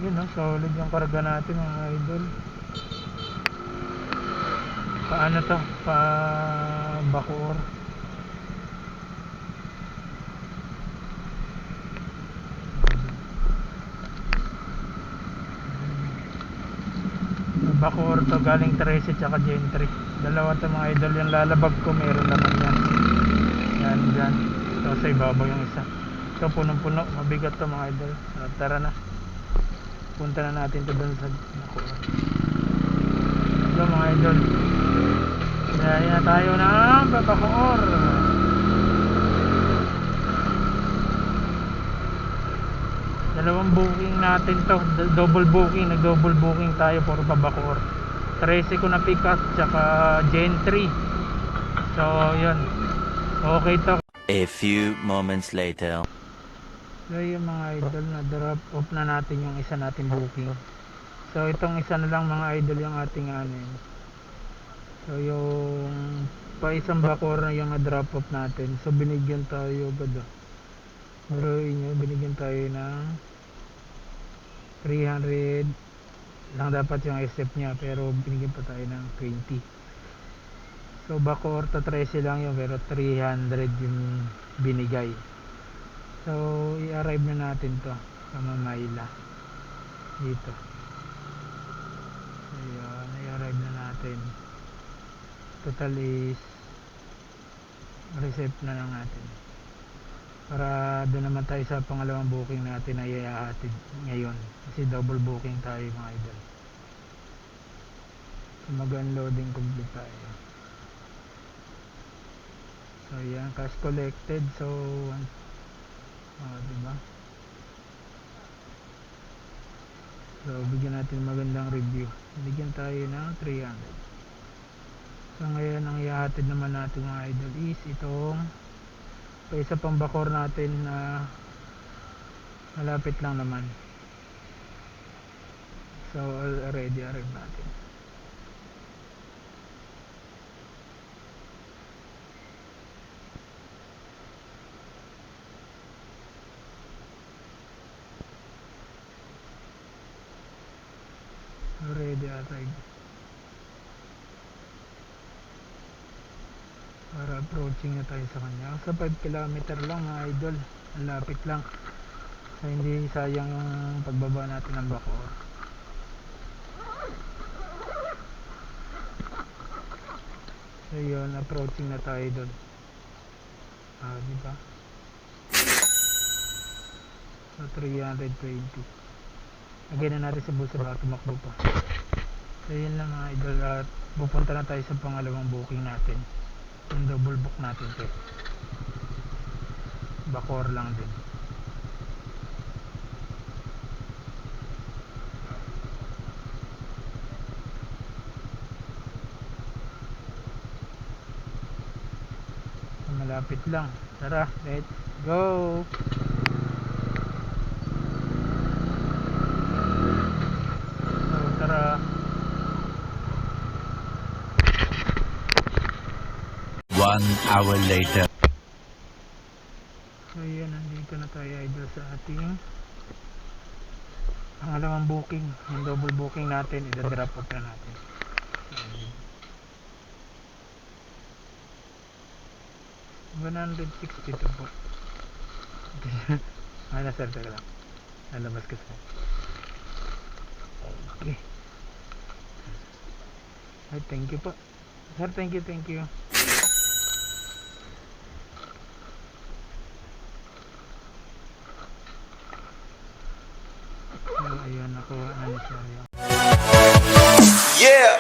Yun, no? Solid yung karga natin mga idol. Paano to? Pa Bacoor. Bacoor to, galing 13 tsaka Gentry. Dalawa to mga idol. Yung lalabag ko meron naman yan. Yan dyan. So sa ibabaw yung isa. So punong-puno, mabigat to mga idol. So, tara na. Punta na natin to dun sa Bacoor. So mga idol, kaya tayo ng Bacoor. Dalawang booking natin to, double booking, nag-double booking tayo for Bacoor. 13 ko na pick-up tsaka Gentry. So yun, okay to. A few moments later. So yung mga idol, na drop off na natin yung isa natin booking. So itong isa na lang mga idol yung ating anin. So yung pa isang Bacoor na yung drop off natin. So binigyan tayo agad. Maruin nyo, binigyan tayo ng 300 lang dapat yung SF nya, pero binigyan pa tayo ng 20. So Bacoor to 13 lang yun, pero 300 yung binigay. So i-arrive na natin to sa Mamayla dito. So yun, i-arrive na natin. Total is receipt na lang natin para doon naman tayo sa pangalawang booking natin na iahatid ngayon, kasi double booking tayo mga idol. So mag-unloading complete tayo. So yan, cash collected. So diba? So bigyan natin magandang review. Bigyan tayo ng 300. So ngayon ang iahatid naman natin mga idol is itong pa isa pang Bacoor natin na malapit lang naman. So already arrive natin. Already arrived. Para approaching na tayo sa kanya. Sa 5 km lang mga idol, ang lapit lang. So hindi sayang yung pagbaba natin ng Bacoor. So yun, approaching na tayo doon. Diba? So 320. Lagyan na natin sa bulsa para tumakbo pa. So yun lang mga idol, at pupunta na tayo sa pangalawang booking natin. Yung double book natin to, Bacoor lang din. Malapit lang. Tara, let's go. So tara. 1 hour later. So yan, nandito na tayo idol sa ating pangalawang booking. Yung double booking natin, i-drop off na natin. 162 po. Sir, teka lang. Lalabas ka sir. Okay. Ay, thank you po. Sir, thank you. So, ayun ako, ano siya. Yeah!